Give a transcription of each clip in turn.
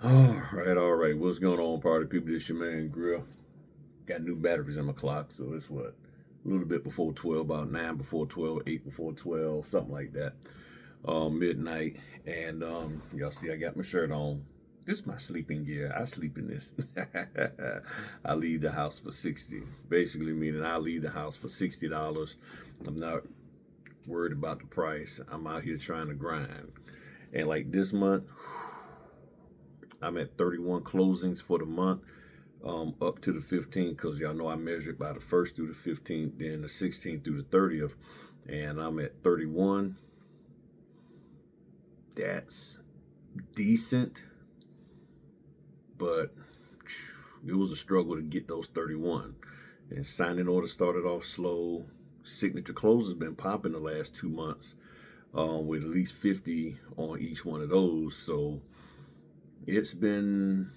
All right. What's going on, party people? This your man Grill. Got new batteries in my clock, so it's what? A little bit before 12, about 9 before 12, 8 before 12, something like that. Midnight. And y'all see I got my shirt on. This is my sleeping gear. I sleep in this. I leave the house for 60. Basically meaning I leave the house for $60. I'm not worried about the price. I'm out here trying to grind. And like this month, I'm at 31 closings for the month, up to the 15th, because y'all know I measure it by the 1st through the 15th, then the 16th through the 30th, and I'm at 31. That's decent, but it was a struggle to get those 31. And signing order started off slow. Signature closes been popping the last 2 months, with at least 50 on each one of those. So it's been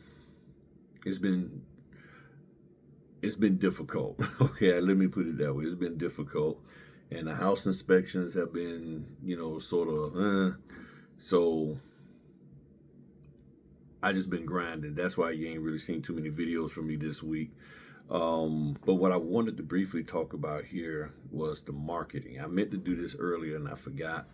it's been it's been difficult. Okay, let me put it that way. It's been difficult, and the house inspections have been, sort of. So I just been grinding. That's why you ain't really seen too many videos from me this week. But what I wanted to briefly talk about here was the marketing. I meant to do this earlier and I forgot.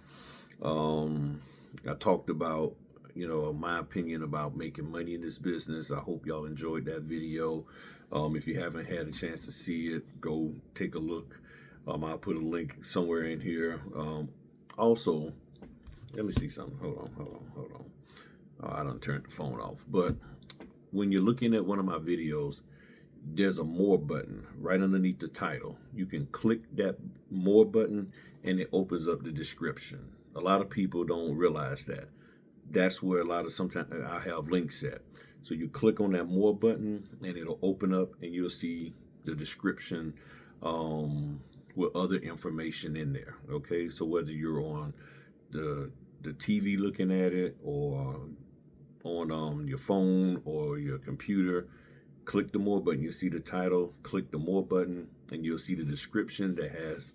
I talked about, my opinion about making money in this business. I hope y'all enjoyed that video. If you haven't had a chance to see it, go take a look. I'll put a link somewhere in here. Also, let me see something. Hold on. Oh, I done turned the phone off. But when you're looking at one of my videos, there's a more button right underneath the title. You can click that more button and it opens up the description. A lot of people don't realize that. That's where sometimes I have links at. So you click on that more button and it'll open up and you'll see the description, with other information in there. Okay, so whether you're on the TV looking at it, or on your phone or your computer, click the more button. You'll see the title. Click the more button and you'll see the description that has,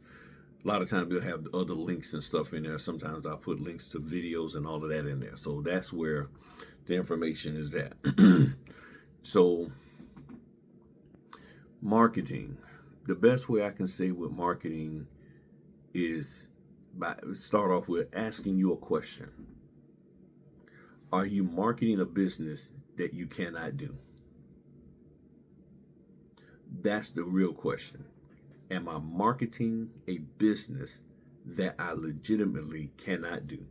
a lot of times they'll have other links and stuff in there. Sometimes I'll put links to videos and all of that in there. So that's where the information is at. So marketing, the best way I can say with marketing is by start off with asking you a question. Are you marketing a business that you cannot do? That's the real question. Am I marketing a business that I legitimately cannot do?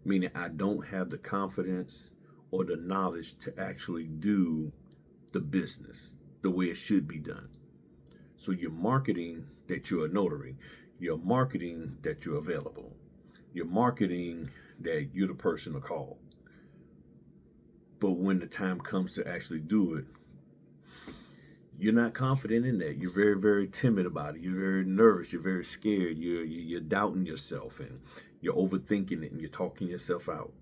Meaning I don't have the confidence or the knowledge to actually do the business the way it should be done. So you're marketing that you're a notary. You're marketing that you're available. You're marketing that you're the person to call. But when the time comes to actually do it, you're not confident in that. You're very, very timid about it. You're very nervous. You're very scared. You're doubting yourself, and you're overthinking it, and you're talking yourself out.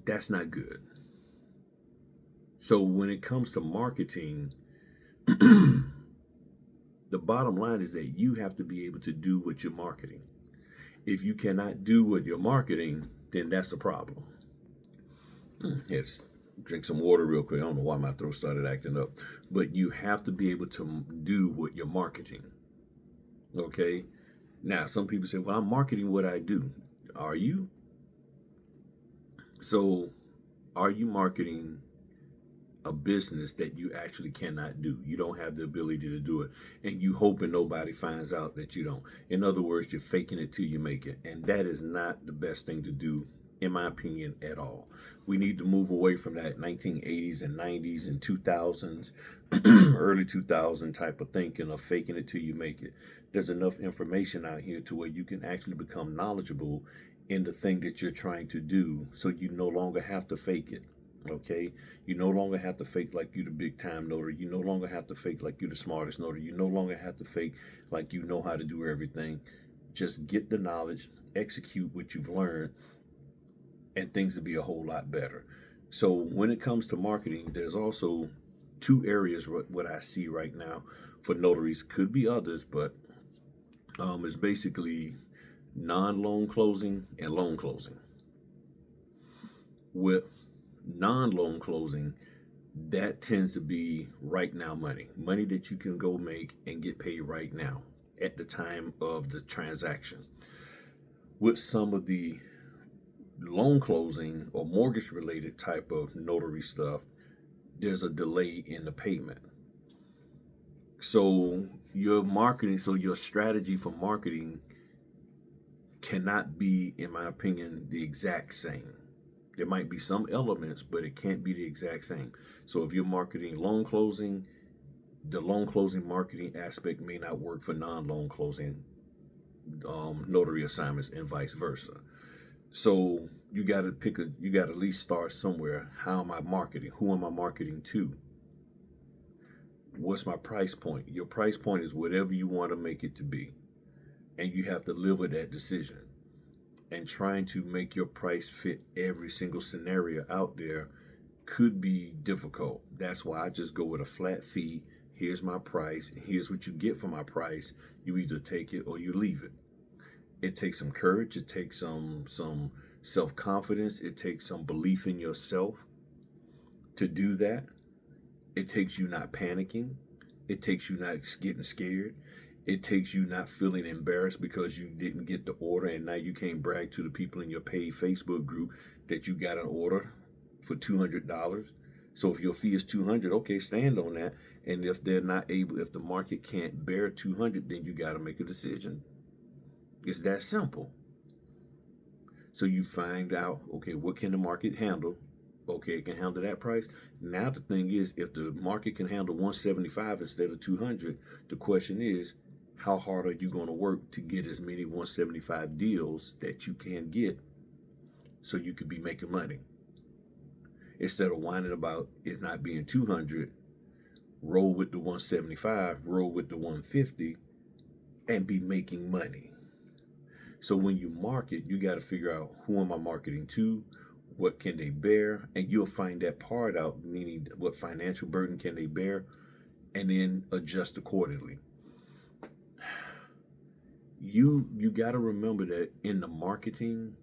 That's not good. So when it comes to marketing, the bottom line is that you have to be able to do what you're marketing. If you cannot do what you're marketing, then that's a problem. Let's drink some water real quick. I don't know why my throat started acting up. But you have to be able to do what you're marketing. Okay? Now, some people say, well, I'm marketing what I do. Are you? So, are you marketing a business that you actually cannot do? You don't have the ability to do it. And you hoping nobody finds out that you don't. In other words, you're faking it till you make it. And that is not the best thing to do, in my opinion, at all. We need to move away from that 1980s and 90s and 2000s, early 2000 type of thinking of faking it till you make it. There's enough information out here to where you can actually become knowledgeable in the thing that you're trying to do, so you no longer have to fake it. Okay, you no longer have to fake like you the big time notary. You no longer have to fake like you the smartest notary. You no longer have to fake like you know how to do everything. Just get the knowledge, execute what you've learned, and things will be a whole lot better. So when it comes to marketing, there's also two areas what I see right now for notaries. Could be others, but it's basically non-loan closing and loan closing. With non-loan closing, that tends to be right now money that you can go make and get paid right now at the time of the transaction. With some of the loan closing or mortgage related type of notary stuff, there's a delay in the payment. So your strategy for marketing cannot be, in my opinion, the exact same. There might be some elements, but it can't be the exact same. So if you're marketing loan closing, the loan closing marketing aspect may not work for non-loan closing notary assignments and vice versa. So you got to at least start somewhere. How am I marketing? Who am I marketing to? What's my price point? Your price point is whatever you want to make it to be. And you have to live with that decision. And trying to make your price fit every single scenario out there could be difficult. That's why I just go with a flat fee. Here's my price. Here's what you get for my price. You either take it or you leave it. It takes some courage. It takes some self-confidence. It takes some belief in yourself to do that. It takes you not panicking. It takes you not getting scared. It takes you not feeling embarrassed because you didn't get the order and now you can't brag to the people in your paid Facebook group that you got an order for $200. So if your fee is $200, okay, stand on that. And if they're not able, if the market can't bear $200, then you got to make a decision. It's that simple. So you find out, okay, what can the market handle? Okay, it can handle that price. Now the thing is, if the market can handle 175 instead of 200, the question is, how hard are you going to work to get as many 175 deals that you can get so you could be making money? Instead of whining about it not being 200, roll with the 175, roll with the 150, and be making money. So when you market, you got to figure out, who am I marketing to? What can they bear? And you'll find that part out, meaning what financial burden can they bear, and then adjust accordingly. You got to remember that in the marketing,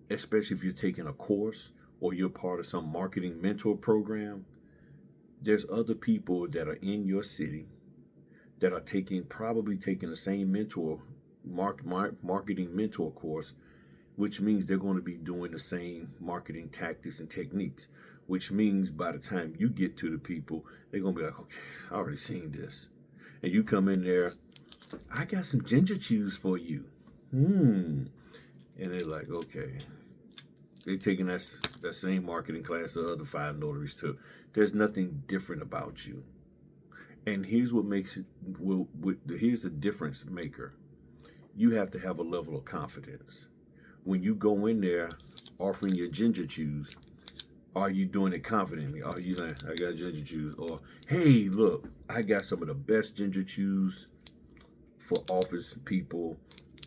especially if you're taking a course or you're part of some marketing mentor program, there's other people that are in your city that are probably taking the same marketing mentor course, which means they're going to be doing the same marketing tactics and techniques, which means by the time you get to the people, they're going to be like, okay, I already seen this. And you come in there, I got some ginger chews for you. And they're like, okay. They're taking that same marketing class the other 5 notaries took. There's nothing different about you. And here's what makes it, here's the difference maker. You have to have a level of confidence. When you go in there offering your ginger chews, are you doing it confidently? Are you saying, I got ginger chews? Or, hey, look, I got some of the best ginger chews for office people.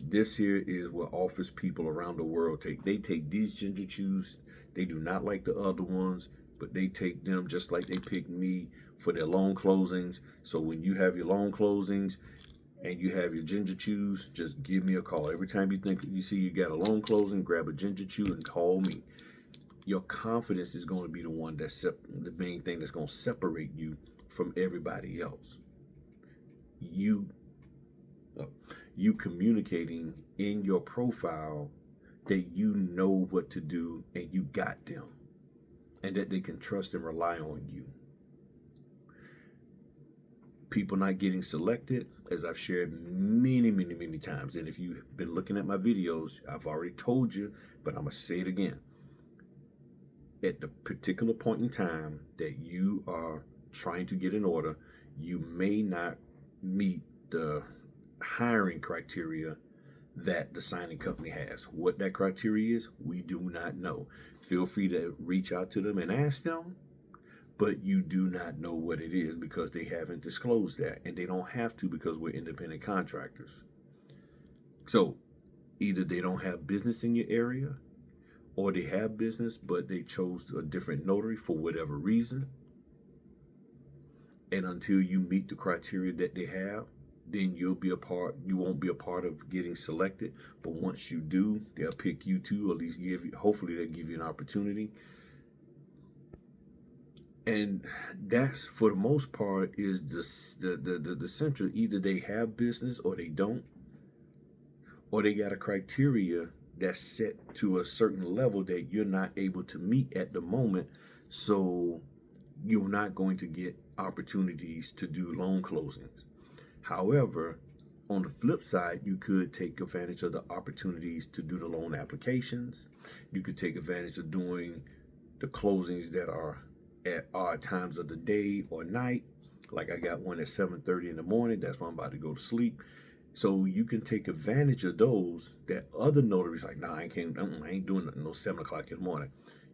This here is what office people around the world take. They take these ginger chews. They do not like the other ones, but they take them just like they pick me for their loan closings. So when you have your loan closings and you have your ginger chews, just give me a call. Every time you see you got a loan closing, grab a ginger chew and call me. Your confidence is going to be the one that's the main thing that's going to separate you from everybody else. You communicating in your profile that you know what to do and you got them, and that they can trust and rely on you. People not getting selected, as I've shared many, many, many times. And if you've been looking at my videos, I've already told you, but I'm going to say it again. At the particular point in time that you are trying to get an order, you may not meet the hiring criteria that the signing company has. What that criteria is, we do not know. Feel free to reach out to them and ask them, but you do not know what it is because they haven't disclosed that, and they don't have to because we're independent contractors. So either they don't have business in your area, or they have business but they chose a different notary for whatever reason. And until you meet the criteria that they have, then you won't be a part of getting selected. But once you do, they'll pick you too, or at least hopefully they'll give you an opportunity. And that's, for the most part, is the central. Either they have business or they don't, or they got a criteria that's set to a certain level that you're not able to meet at the moment. So you're not going to get opportunities to do loan closings. However, on the flip side, you could take advantage of the opportunities to do the loan applications. You could take advantage of doing the closings that are at odd times of the day or night. Like I got one at 7:30 in the morning. That's when I'm about to go to sleep. So you can take advantage of those that other notaries like, nah, I ain't doing no 7 o'clock in the morning.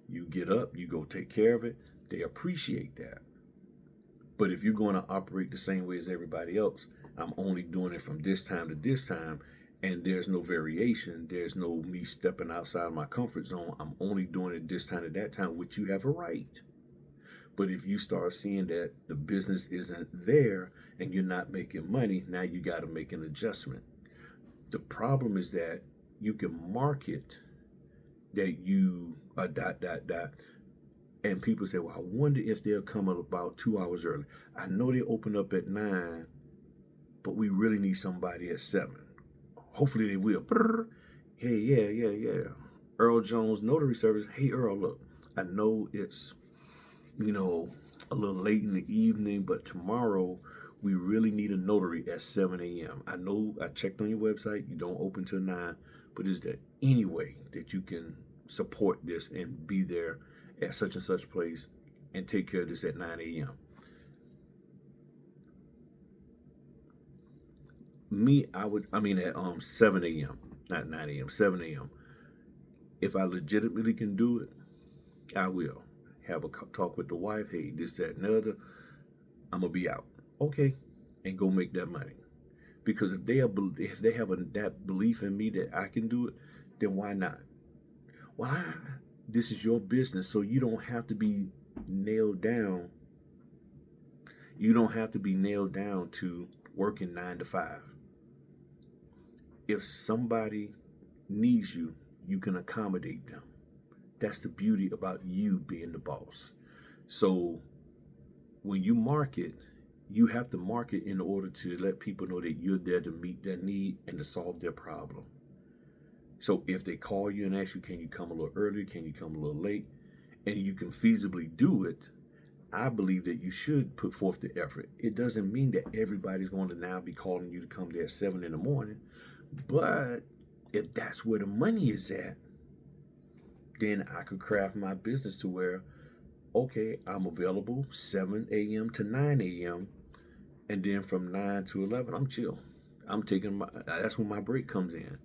You get up, you go take care of it. They appreciate that. But if you're going to operate the same way as everybody else, I'm only doing it from this time to this time, and there's no variation. There's no me stepping outside of my comfort zone. I'm only doing it this time to that time, which you have a right. But if you start seeing that the business isn't there and you're not making money, now you got to make an adjustment. The problem is that you can market that you are ... And people say, well, I wonder if they'll come about 2 hours early. I know they open up at 9, but we really need somebody at 7. Hopefully they will. Hey, yeah. Earl Jones Notary Service. Hey, Earl, look, I know it's, a little late in the evening, but tomorrow we really need a notary at 7 a.m. I know I checked on your website. You don't open till 9, but is there any way that you can support this and be there at such and such place and take care of this at 9 a.m.? At 7 a.m., not 9 a.m., 7 a.m. If I legitimately can do it, I will. Have a talk with the wife. Hey, this, that, and the other. I'm going to be out. Okay. And go make that money. Because if they have that belief in me that I can do it, then why not? Well, this is your business, so you don't have to be nailed down. You don't have to be nailed down to working 9 to 5. If somebody needs you, you can accommodate them. That's the beauty about you being the boss. So when you market, you have to market in order to let people know that you're there to meet their need and to solve their problem. So if they call you and ask you, can you come a little early? Can you come a little late? And you can feasibly do it, I believe that you should put forth the effort. It doesn't mean that everybody's going to now be calling you to come there at 7 in the morning. But if that's where the money is at, then I could craft my business to where, okay, I'm available 7 a.m. to 9 a.m. And then from 9 to 11, I'm chill. That's when my break comes in.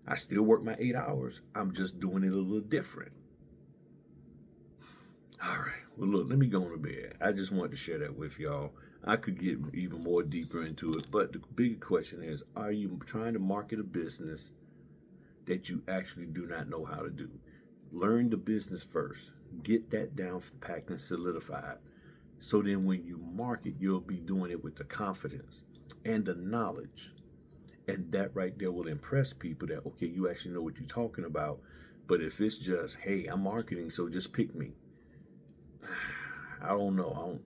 I still work my 8 hours. I'm just doing it a little different. All right. Well, look, let me go to bed. I just wanted to share that with y'all. I could get even more deeper into it. But the big question is, are you trying to market a business that you actually do not know how to do? Learn the business first. Get that down packed and solidified. So then when you market, you'll be doing it with the confidence and the knowledge. And that right there will impress people that, okay, you actually know what you're talking about. But if it's just, hey, I'm marketing, so just pick me. I don't know.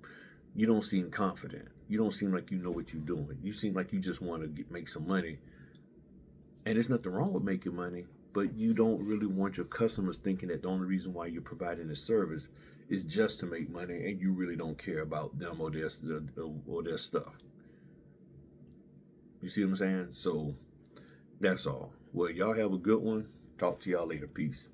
You don't seem confident. You don't seem like you know what you're doing. You seem like you just want to make some money. And there's nothing wrong with making money, but you don't really want your customers thinking that the only reason why you're providing a service is just to make money, and you really don't care about them or their stuff. You see what I'm saying? So that's all. Well, y'all have a good one. Talk to y'all later. Peace.